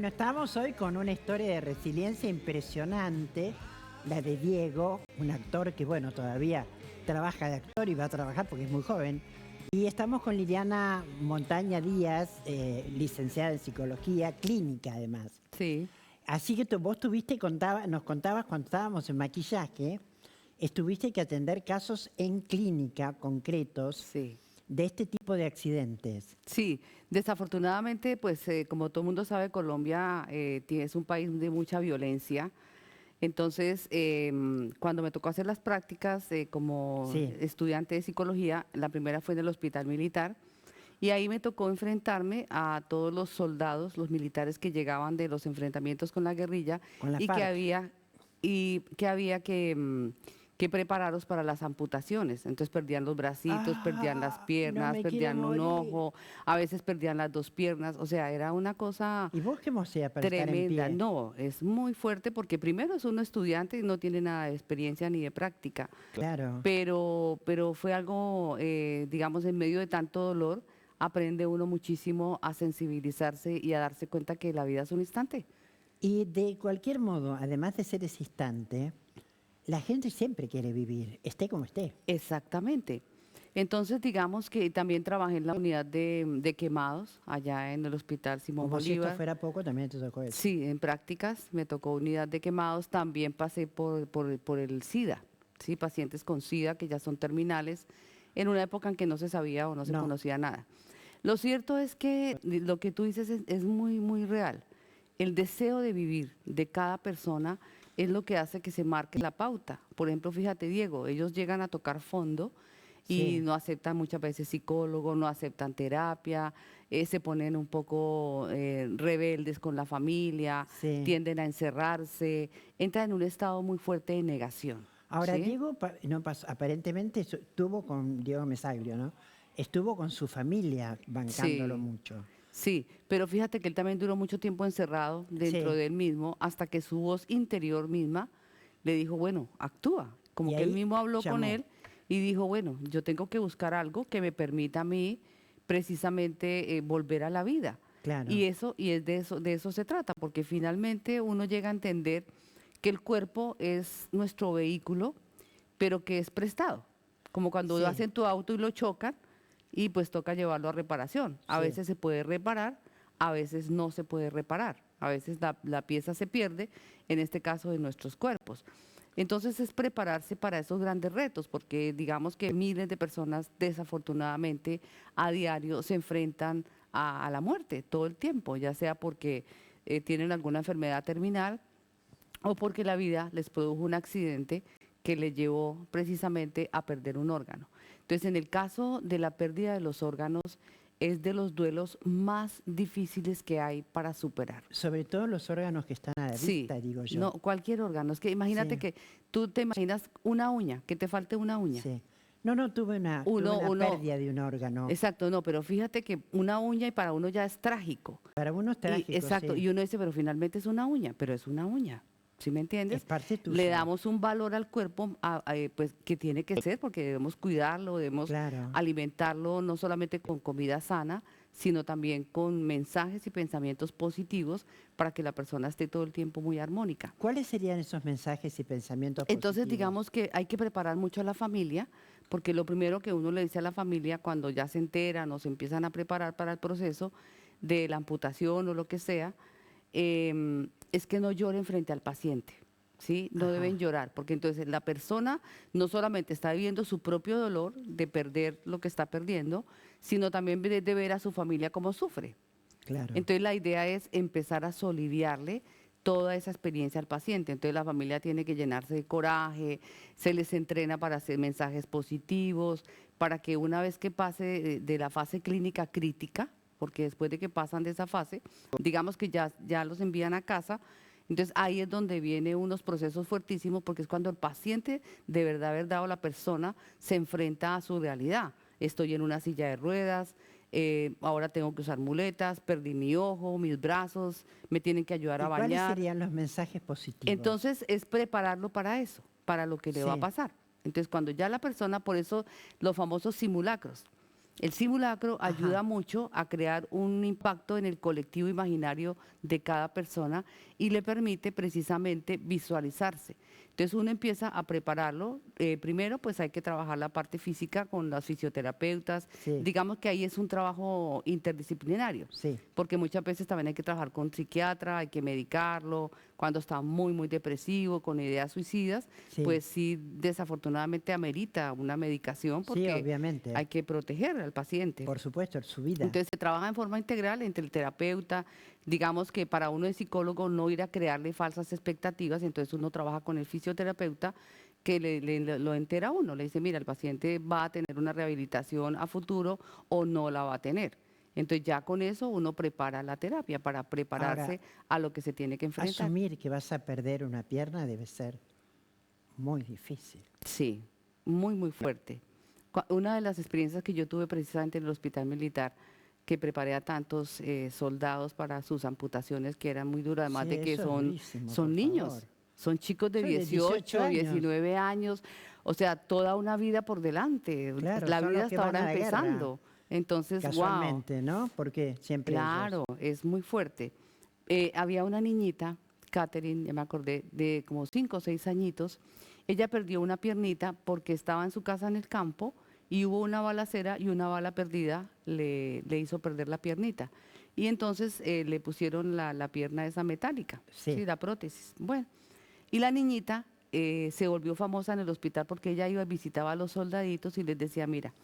Bueno, estamos hoy con una historia de resiliencia impresionante, la de Diego, un actor que, bueno, todavía trabaja de actor y va a trabajar porque es muy joven. Y estamos con Liliana Montaña Díaz, licenciada en psicología clínica además. Sí, Así que vos nos contabas cuando estábamos en maquillaje, estuviste que atender casos en clínica concretos sí. de este tipo de accidentes. Sí, desafortunadamente, pues como todo el mundo sabe, Colombia es un país de mucha violencia. Entonces, cuando me tocó hacer las prácticas como Sí, estudiante de psicología, la primera fue en el hospital militar y ahí me tocó enfrentarme a todos los soldados, los militares que llegaban de los enfrentamientos con la guerrilla con la y FARC. que había que prepararlos para las amputaciones. Entonces perdían los bracitos, perdían las Ah, no piernas, me quiero perdían un morir. ojo, a veces perdían las dos piernas. O sea, era una cosa ¿Y vos qué mosea para estar en tremenda. pie? No, es muy fuerte porque primero es uno estudiante y no tiene nada de experiencia ni de práctica. Claro. Pero fue algo, digamos, en medio de tanto dolor, aprende uno muchísimo a sensibilizarse y a darse cuenta que la vida es un instante. Y de cualquier modo, además de ser ese instante, la gente siempre quiere vivir, esté como esté. Exactamente. Entonces, digamos que también trabajé en la unidad de quemados allá en el Hospital Simón Como si esto Bolívar. fuera poco, también te tocó eso. Sí, en prácticas me tocó unidad de quemados, también pasé por el SIDA, ¿sí? Pacientes con SIDA que ya son terminales, en una época en que no se sabía o no se No, conocía nada. Lo cierto es que lo que tú dices es muy, muy real. El deseo de vivir de cada persona es lo que hace que se marque la pauta. Por ejemplo, fíjate, Diego, ellos llegan a tocar fondo y sí, no aceptan muchas veces psicólogo, no aceptan terapia, se ponen un poco rebeldes con la familia, sí. tienden a encerrarse, entran en un estado muy fuerte de negación, Ahora, ¿sí? Diego, no aparentemente estuvo con Diego Mesaglio, ¿no? Estuvo con su familia bancándolo Sí, mucho. sí, pero fíjate que él también duró mucho tiempo encerrado dentro Sí, de él mismo hasta que su voz interior misma le dijo, bueno, actúa. y Como que él ahí mismo habló con llamó, él y dijo, bueno, yo tengo que buscar algo que me permita a mí precisamente volver a la vida. claro, Y es de eso se trata, porque finalmente uno llega a entender que el cuerpo es nuestro vehículo, pero que es prestado. Como cuando sí, hacen tu auto y lo chocan y pues toca llevarlo a reparación. A sí. veces se puede reparar, a veces no se puede reparar. A veces la pieza se pierde, en este caso de nuestros cuerpos. Entonces es prepararse para esos grandes retos, porque digamos que miles de personas desafortunadamente a diario se enfrentan a la muerte todo el tiempo, ya sea porque tienen alguna enfermedad terminal o porque la vida les produjo un accidente que les llevó precisamente a perder un órgano. Entonces, en el caso de la pérdida de los órganos, es de los duelos más difíciles que hay para superar. Sobre todo los órganos que están a la Sí, vista, digo yo. no, cualquier órgano. Es que imagínate Sí, que tú te imaginas una uña, que te falte una uña. sí. No, no, tuve una Uno, pérdida de un órgano. exacto, no, pero fíjate que una uña y para uno ya es trágico. Para uno es Y trágico, exacto, sí. y uno dice, pero finalmente es una uña, pero es una uña. ¿Sí me Es entiendes? parte Le tuya, damos un valor al cuerpo pues, que tiene que ser, porque debemos cuidarlo, debemos claro. alimentarlo no solamente con comida sana, sino también con mensajes y pensamientos positivos para que la persona esté todo el tiempo muy armónica. ¿Cuáles serían esos mensajes y pensamientos Entonces, positivos? digamos que hay que preparar mucho a la familia, porque lo primero que uno le dice a la familia cuando ya se enteran o se empiezan a preparar para el proceso de la amputación o lo que sea, es que no lloren frente al paciente, ¿sí? No deben Ajá, llorar, porque entonces la persona no solamente está viviendo su propio dolor de perder lo que está perdiendo, sino también de ver a su familia cómo sufre. claro. Entonces la idea es empezar a soliviarle toda esa experiencia al paciente. Entonces la familia tiene que llenarse de coraje, se les entrena para hacer mensajes positivos, para que una vez que pase de la fase clínica crítica, porque después de que pasan de esa fase, digamos que ya los envían a casa, entonces ahí es donde vienen unos procesos fuertísimos, porque es cuando el paciente, de verdad o la persona, se enfrenta a su realidad. Estoy en una silla de ruedas, ahora tengo que usar muletas, perdí mi ojo, mis brazos, me tienen que ayudar a ¿Y cuáles bañar. serían los mensajes positivos? Entonces es prepararlo para eso, para lo que le va a Sí, pasar. Entonces cuando ya la persona, por eso los famosos simulacros, El simulacro Ajá. ayuda mucho a crear un impacto en el colectivo imaginario de cada persona y le permite precisamente visualizarse. Entonces uno empieza a prepararlo. Primero, pues hay que trabajar la parte física con los fisioterapeutas. Sí, Digamos que ahí es un trabajo interdisciplinario, sí, porque muchas veces también hay que trabajar con psiquiatra, hay que medicarlo. Cuando está muy, muy depresivo, con ideas suicidas, sí, pues sí, desafortunadamente amerita una medicación sí, porque obviamente. hay que proteger al paciente. Por supuesto, su vida. Entonces se trabaja en forma integral entre el terapeuta, digamos que para uno de psicólogo no ir a crearle falsas expectativas, entonces uno trabaja con el fisioterapeuta que lo entera a uno, le dice, mira, el paciente va a tener una rehabilitación a futuro o no la va a tener. Entonces ya con eso uno prepara la terapia para Ahora, prepararse a lo que se tiene que enfrentar. asumir que vas a perder una pierna debe ser muy difícil. Sí, muy, muy fuerte. Una de las experiencias que yo tuve precisamente en el hospital militar, que preparé a tantos soldados para sus amputaciones, que eran muy duras, además Sí, de que eso es durísimo, por son favor. niños, son chicos de Soy de 18 18, años. 19 años, o sea, toda una vida por delante. Claro, La son vida los que hasta van ahora a la guerra, empezando. Entonces, wow. casualmente, ¿no? Porque siempre ellos. Claro, es muy fuerte. Había una niñita, Catherine, ya me acordé, de como 5 o 6 añitos. Ella perdió una piernita porque estaba en su casa en el campo y hubo una balacera y una bala perdida le hizo perder la piernita. Y entonces le pusieron la pierna esa metálica, Sí, sí, la prótesis. Bueno, y la niñita se volvió famosa en el hospital porque ella iba y visitaba a los soldaditos y les decía, mira,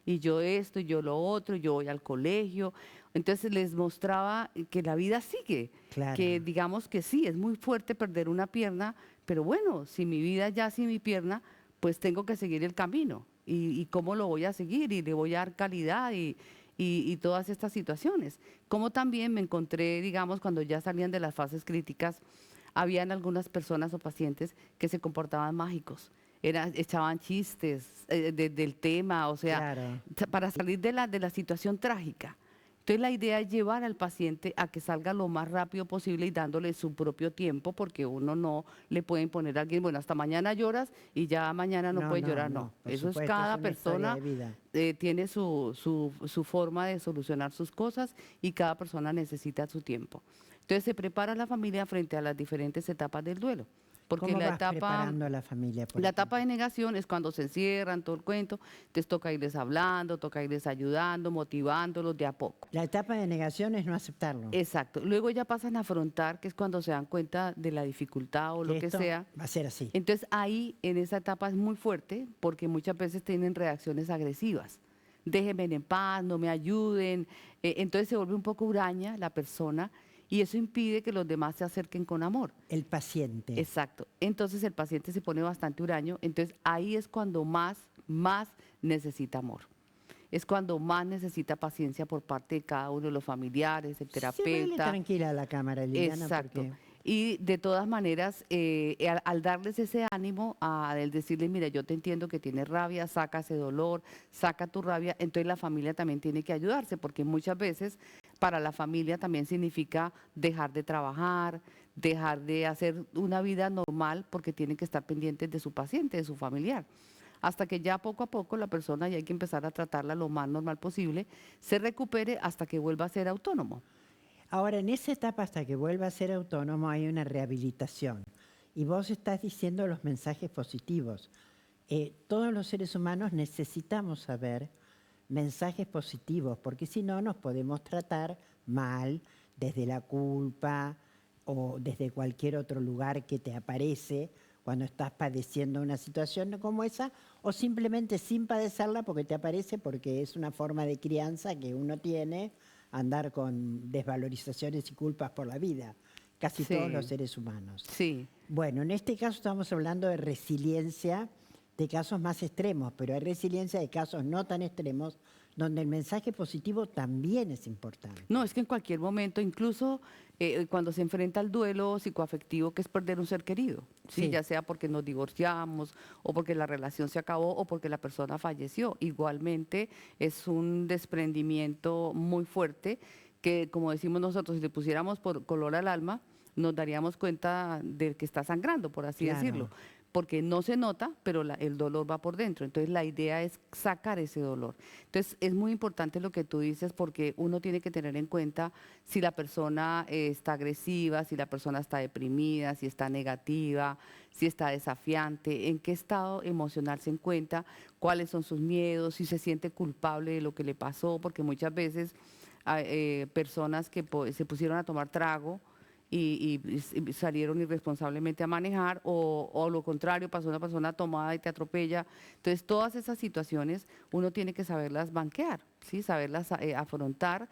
y yo esto, y yo lo otro, yo voy al colegio. Entonces les mostraba que la vida sigue, claro. que digamos que sí, es muy fuerte perder una pierna, pero bueno, si mi vida ya sin mi pierna, pues tengo que seguir el camino. Y cómo lo voy a seguir? Y le voy a dar calidad y todas estas situaciones. Como también me encontré, digamos, cuando ya salían de las fases críticas, habían algunas personas o pacientes que se comportaban mágicos. Echaban chistes del tema, o sea, Claro. para salir de la situación trágica. Entonces la idea es llevar al paciente a que salga lo más rápido posible y dándole su propio tiempo, porque uno no le puede imponer a alguien, bueno, hasta mañana lloras y ya mañana no No, puedes no, llorar, no. no, por Eso es supuesto, es cada una historia persona de vida. tiene su forma de solucionar sus cosas y cada persona necesita su tiempo. Entonces se prepara la familia frente a las diferentes etapas del duelo, porque ¿Cómo vas preparando a la familia, por la etapa ejemplo? de negación es cuando se encierran, todo el cuento, entonces toca irles hablando, toca irles ayudando, motivándolos de a poco. La etapa de negación es no aceptarlo, Exacto. Luego ya pasan a afrontar, que es cuando se dan cuenta de la dificultad o que lo que esto sea. va a ser así. Entonces ahí, en esa etapa es muy fuerte porque muchas veces tienen reacciones agresivas. Déjenme en paz, no me ayuden. Entonces se vuelve un poco huraña la persona y eso impide que los demás se acerquen con amor. El paciente. Exacto. Entonces el paciente se pone bastante huraño. Entonces ahí es cuando más necesita amor. Es cuando más necesita paciencia por parte de cada uno de los familiares, el Llévale terapeuta. tranquila a la cámara, Liliana, Exacto. porque Y de todas maneras, al darles ese ánimo, al decirles, mira, yo te entiendo que tienes rabia, saca ese dolor, saca tu rabia, entonces la familia también tiene que ayudarse, porque muchas veces para la familia también significa dejar de trabajar, dejar de hacer una vida normal, porque tienen que estar pendientes de su paciente, de su familiar. Hasta que ya poco a poco la persona, y hay que empezar a tratarla lo más normal posible, se recupere hasta que vuelva a ser autónomo. ahora en esa etapa hasta que vuelva a ser autónomo hay una rehabilitación. Y vos estás diciendo los mensajes positivos. Todos los seres humanos necesitamos saber mensajes positivos, porque si no nos podemos tratar mal desde la culpa o desde cualquier otro lugar que te aparece cuando estás padeciendo una situación como esa, o simplemente sin padecerla porque te aparece, porque es una forma de crianza que uno tiene, andar con desvalorizaciones y culpas por la vida, casi todos los Sí, seres humanos. sí. Bueno, en este caso estamos hablando de resiliencia de casos más extremos, pero hay resiliencia de casos no tan extremos donde el mensaje positivo también es importante. No, es que en cualquier momento, incluso cuando se enfrenta al duelo psicoafectivo, que es perder un ser querido, ¿sí? Sí, Ya sea porque nos divorciamos o porque la relación se acabó o porque la persona falleció. Igualmente es un desprendimiento muy fuerte que, como decimos nosotros, si le pusiéramos por color al alma, nos daríamos cuenta de que está sangrando, por así decirlo. claro. porque no se nota, pero el dolor va por dentro. Entonces la idea es sacar ese dolor. Entonces es muy importante lo que tú dices porque uno tiene que tener en cuenta si la persona está agresiva, si la persona está deprimida, si está negativa, si está desafiante, en qué estado emocional se encuentra, cuáles son sus miedos, si se siente culpable de lo que le pasó, porque muchas veces hay personas que se pusieron a tomar trago y salieron irresponsablemente a manejar, o lo contrario, pasó una persona tomada y te atropella. Entonces, todas esas situaciones uno tiene que saberlas banquear, ¿sí? Saberlas afrontar,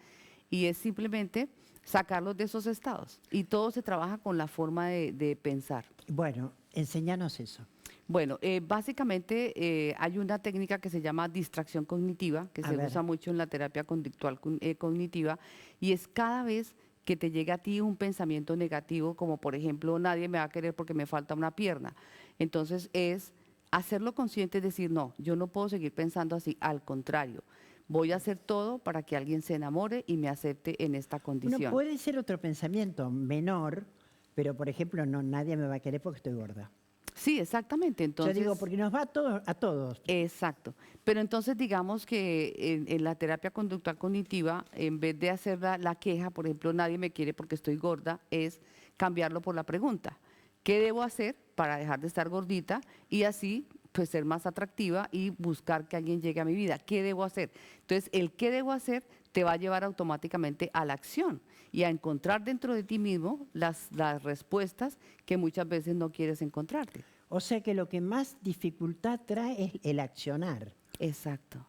y es simplemente sacarlos de esos estados. Y todo se trabaja con la forma de pensar. Bueno, enséñanos eso. Bueno, básicamente hay una técnica que se llama distracción cognitiva, que A se ver. usa mucho en la terapia conductual cognitiva, y es cada vez que te llega a ti un pensamiento negativo, como por ejemplo, nadie me va a querer porque me falta una pierna. Entonces es hacerlo consciente, es decir, no, yo no puedo seguir pensando así, al contrario, voy a hacer todo para que alguien se enamore y me acepte en esta Bueno, condición. puede ser otro pensamiento menor, pero por ejemplo, no, nadie me va a querer porque estoy gorda. Sí, exactamente. Entonces, Yo digo, porque nos va a todos. exacto. Pero entonces digamos que en la terapia conductual cognitiva, en vez de hacer la queja, por ejemplo, nadie me quiere porque estoy gorda, es cambiarlo por la pregunta. ¿Qué debo hacer para dejar de estar gordita y así pues ser más atractiva y buscar que alguien llegue a mi vida? ¿Qué debo hacer? Entonces, el qué debo hacer te va a llevar automáticamente a la acción y a encontrar dentro de ti mismo las respuestas que muchas veces no quieres encontrarte. O sea que lo que más dificultad trae es el accionar. Exacto.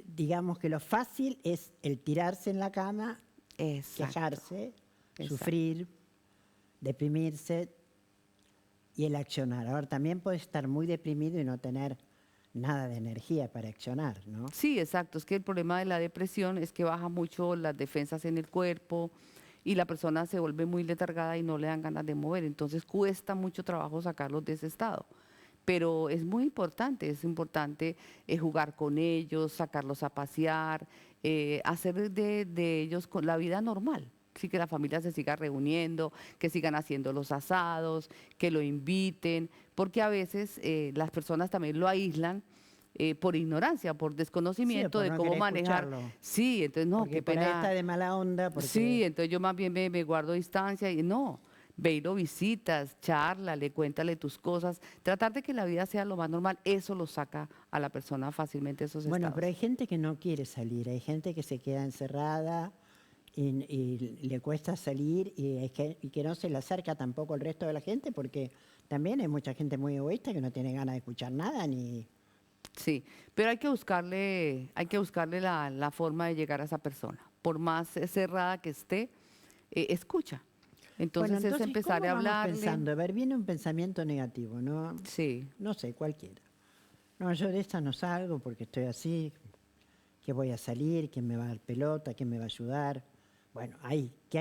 Digamos que lo fácil es el tirarse en la cama, Exacto. quejarse, Exacto. sufrir, deprimirse y el accionar. Ahora, también puedes estar muy deprimido y no tener nada de energía para accionar, ¿no? Sí, exacto. Es que el problema de la depresión es que baja mucho las defensas en el cuerpo y la persona se vuelve muy letargada y no le dan ganas de mover. Entonces cuesta mucho trabajo sacarlos de ese estado. Pero es importante jugar con ellos, sacarlos a pasear, hacer de ellos con la vida normal. Sí, que la familia se siga reuniendo, que sigan haciendo los asados, que lo inviten, porque a veces las personas también lo aíslan por ignorancia, por Sí, desconocimiento por de no cómo querer manejar. escucharlo. Sí, entonces no, Porque qué por ahí está pena. de mala onda, porque Sí, entonces yo más bien me guardo distancia y no, ve y lo visitas, charlale, cuéntale tus cosas, tratar de que la vida sea lo más normal, eso lo saca a la persona fácilmente de esos bueno, estados. pero hay gente que no quiere salir, hay gente que se queda encerrada y le cuesta salir y que no se le acerca tampoco al resto de la gente porque también hay mucha gente muy egoísta que no tiene ganas de escuchar nada ni... Sí, pero hay que buscarle la forma de llegar a esa persona. Por más cerrada que esté, escucha. Bueno, Entonces es entonces, empezar ¿cómo a vamos hablarle. pensando? A ver, viene un pensamiento negativo, ¿no? Sí, No sé, cualquiera. No, yo de esta no salgo porque estoy así, que voy a salir, quién me va a dar pelota, quién me va a ayudar. Bueno, ahí, ¿qué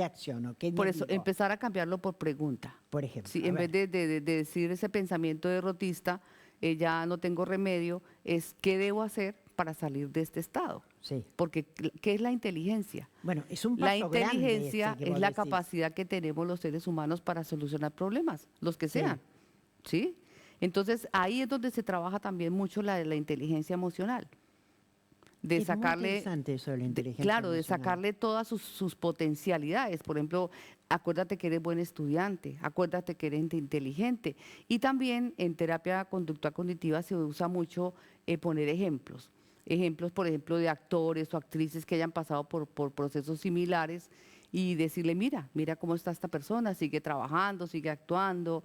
acciono? ¿Qué por me eso digo? empezar a cambiarlo por pregunta. Por ejemplo, Sí, a en vez ver, de decir ese pensamiento derrotista, ya no tengo remedio, es qué debo hacer para salir de este estado. sí. Porque, ¿qué es la inteligencia? Bueno, es un La paso grande ese inteligencia que es vos la decís. capacidad que tenemos los seres humanos para solucionar problemas, los que Sí. sean. ¿Sí? Entonces, ahí es donde se trabaja también mucho la inteligencia emocional, de Es muy sacarle, interesante eso de la inteligencia claro, de emocional. sacarle todas sus potencialidades. Por ejemplo, acuérdate que eres buen estudiante, acuérdate que eres inteligente. Y también en terapia conductual cognitiva se usa mucho poner ejemplos. Ejemplos, por ejemplo, de actores o actrices que hayan pasado por procesos similares y decirle, mira cómo está esta persona, sigue trabajando, sigue actuando,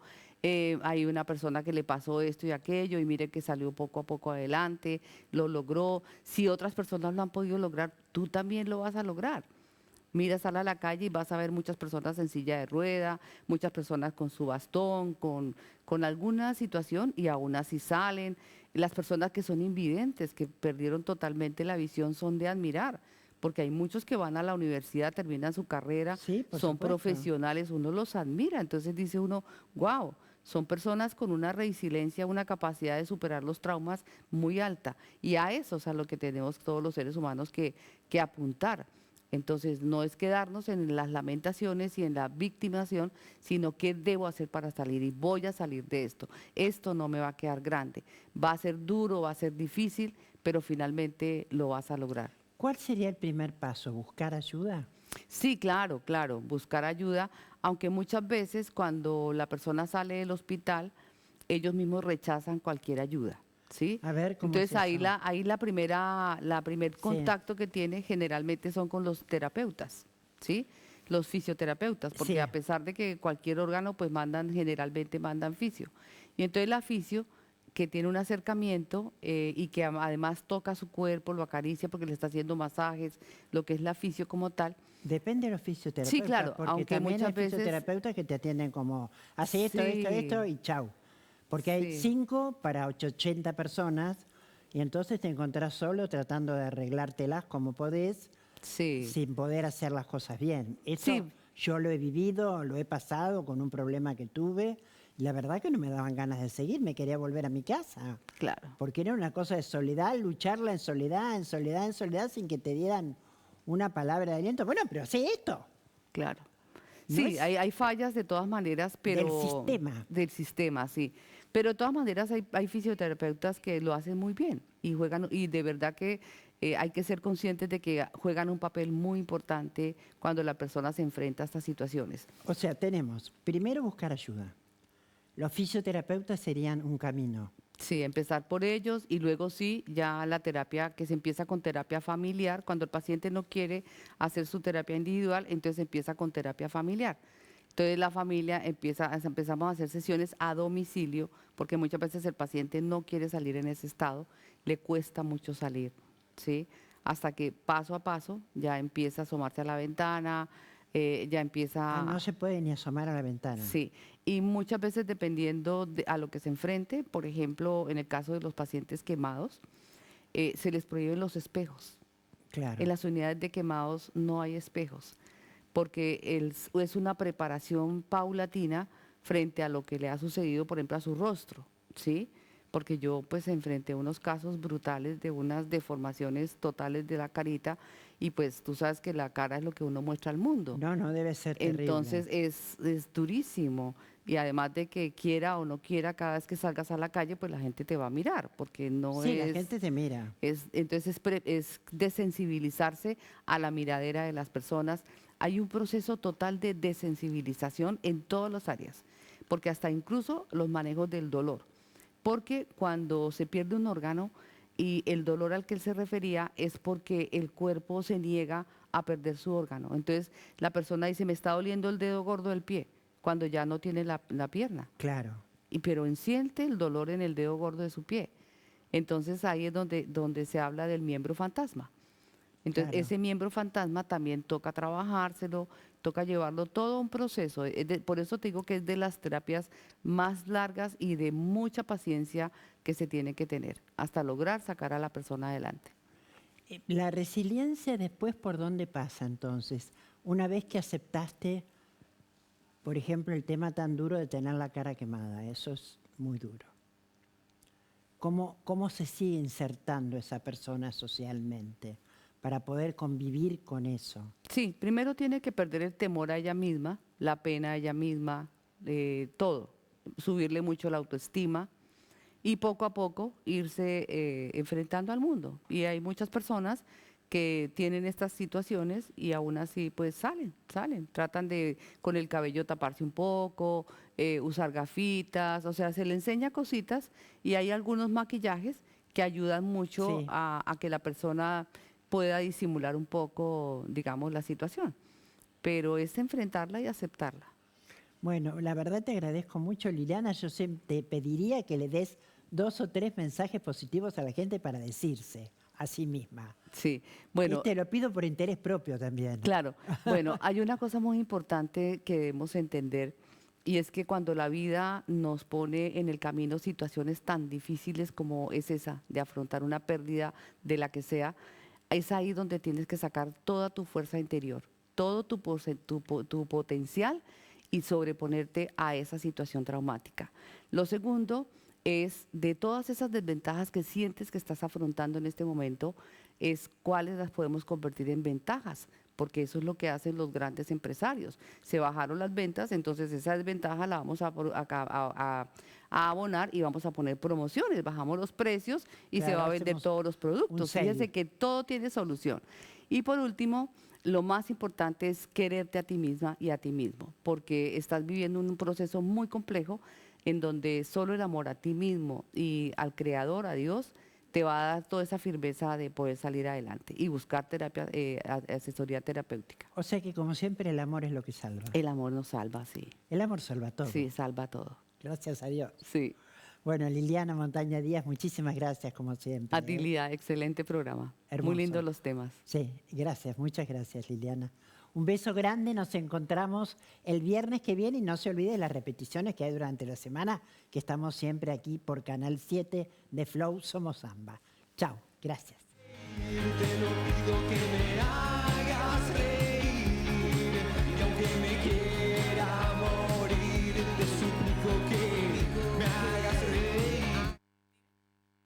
hay una persona que le pasó esto y aquello y mire que salió poco a poco adelante, lo logró. Si otras personas lo han podido lograr, tú también lo vas a lograr. Mira, sal a la calle y vas a ver muchas personas en silla de rueda, muchas personas con su bastón, con alguna situación y aún así salen. Las personas que son invidentes, que perdieron totalmente la visión, son de admirar, porque hay muchos que van a la universidad, terminan su carrera, Sí, por son supuesto. profesionales, uno los admira. Entonces dice uno, wow, son personas con una resiliencia, una capacidad de superar los traumas muy alta. Y a eso es a lo que tenemos todos los seres humanos que apuntar. Entonces, no es quedarnos en las lamentaciones y en la victimización, sino qué debo hacer para salir y voy a salir de esto. Esto no me va a quedar grande. Va a ser duro, va a ser difícil, pero finalmente lo vas a lograr. ¿Cuál sería el primer paso? ¿Buscar ayuda? Sí, claro, claro, buscar ayuda, aunque muchas veces cuando la persona sale del hospital, ellos mismos rechazan cualquier ayuda, ¿sí? A ver, ¿cómo es Entonces eso? ahí la primer Sí, contacto que tiene generalmente son con los terapeutas, ¿sí? Los fisioterapeutas, porque sí. a pesar de que cualquier órgano, pues generalmente mandan fisio. Y entonces la fisio, que tiene un acercamiento y que además toca su cuerpo, lo acaricia porque le está haciendo masajes, lo que es la fisio como tal. Depende de los Sí, fisioterapeutas, claro, porque aunque también hay muchas veces, fisioterapeutas que te atienden como, así esto sí, y chau. Porque hay sí, 5 para 80 personas y entonces te encontrás solo tratando de arreglártelas como podés, sí, sin poder hacer las cosas bien. Esto sí, yo lo he vivido, lo he pasado con un problema que tuve y la verdad que no me daban ganas de seguir, me quería volver a mi casa. claro, Porque era una cosa de soledad, lucharla en soledad, en soledad, en soledad, sin que te dieran una palabra de aliento. Bueno, pero sí esto, claro. no Sí, es hay fallas de todas maneras, del pero sistema. del sistema, sí. Pero de todas maneras hay fisioterapeutas que lo hacen muy bien y juegan, y de verdad que hay que ser conscientes de que juegan un papel muy importante cuando la persona se enfrenta a estas situaciones. O sea, tenemos primero buscar ayuda. Los fisioterapeutas serían un camino. Sí, empezar por ellos y luego sí, ya la terapia, que se empieza con terapia familiar, cuando el paciente no quiere hacer su terapia individual, entonces empieza con terapia familiar. Entonces la familia empezamos a hacer sesiones a domicilio, porque muchas veces el paciente no quiere salir en ese estado, le cuesta mucho salir, ¿sí? Hasta que paso a paso ya empieza a asomarse a la ventana, ya Ah, empieza. no se puede ni asomar a la ventana. Sí, y muchas veces dependiendo a lo que se enfrente, por ejemplo, en el caso de los pacientes quemados, se les prohíben los espejos. En Claro, las unidades de quemados no hay espejos, porque es una preparación paulatina frente a lo que le ha sucedido, por ejemplo, a su rostro, ¿sí? Porque yo pues enfrenté unos casos brutales de unas deformaciones totales de la carita y pues tú sabes que la cara es lo que uno muestra al mundo. no, no debe ser terrible. Entonces es durísimo y además de que quiera o no quiera, cada vez que salgas a la calle, pues la gente te va a mirar, porque no Sí, la gente te mira. entonces es desensibilizarse a la miradera de las personas. Hay un proceso total de desensibilización en todas las áreas, porque hasta incluso los manejos del dolor, porque cuando se pierde un órgano y el dolor al que él se refería es porque el cuerpo se niega a perder su órgano. Entonces la persona dice, me está doliendo el dedo gordo del pie, cuando ya no tiene la pierna, Claro, pero siente el dolor en el dedo gordo de su pie. Entonces ahí es donde se habla del miembro fantasma. Entonces, claro. ese miembro fantasma también toca trabajárselo, toca llevarlo todo un proceso. Por eso te digo que es de las terapias más largas y de mucha paciencia que se tiene que tener hasta lograr sacar a la persona adelante. La resiliencia después, ¿por dónde pasa entonces? Una vez que aceptaste, por ejemplo, el tema tan duro de tener la cara quemada, eso es muy duro. ¿Cómo se sigue insertando esa persona socialmente para poder convivir con eso? Sí, primero tiene que perder el temor a ella misma, la pena a ella misma, todo. Subirle mucho la autoestima y poco a poco irse enfrentando al mundo. Y hay muchas personas que tienen estas situaciones y aún así pues salen, tratan de con el cabello taparse un poco, usar gafitas, o sea, se le enseña cositas y hay algunos maquillajes que ayudan mucho Sí. a que la persona pueda disimular un poco, digamos, la situación. Pero es enfrentarla y aceptarla. Bueno, la verdad te agradezco mucho, Liliana. Yo te pediría que le des 2 o 3 mensajes positivos a la gente para decirse a sí misma. Sí, Y bueno, te lo pido por interés propio también. claro, bueno, hay una cosa muy importante que debemos entender y es que cuando la vida nos pone en el camino situaciones tan difíciles como es esa, de afrontar una pérdida de la que sea, es ahí donde tienes que sacar toda tu fuerza interior, todo tu potencial y sobreponerte a esa situación traumática. Lo segundo es de todas esas desventajas que sientes que estás afrontando en este momento, es cuáles las podemos convertir en ventajas porque eso es lo que hacen los grandes empresarios. Se bajaron las ventas, entonces esa desventaja la vamos a abonar y vamos a poner promociones, bajamos los precios y se Claro, va a vender hacemos todos los un productos. Fíjese sale. que todo tiene solución. Y por último, lo más importante es quererte a ti misma y a ti mismo, porque estás viviendo un proceso muy complejo en donde solo el amor a ti mismo y al Creador, a Dios, te va a dar toda esa firmeza de poder salir adelante y buscar terapia, asesoría terapéutica. O sea que como siempre el amor es lo que salva. El amor nos salva, sí. El amor salva todo. Sí, salva todo. Gracias a Dios. Sí. Bueno, Liliana Montaña Díaz, muchísimas gracias como siempre. A ti, Lía, excelente programa. Hermoso. Muy lindos los temas. Sí, gracias, muchas gracias Liliana. Un beso grande, nos encontramos el viernes que viene y no se olvide de las repeticiones que hay durante la semana, que estamos siempre aquí por Canal 7 de Flow Somos Samba. Chao, gracias. Te lo pido que me hagas.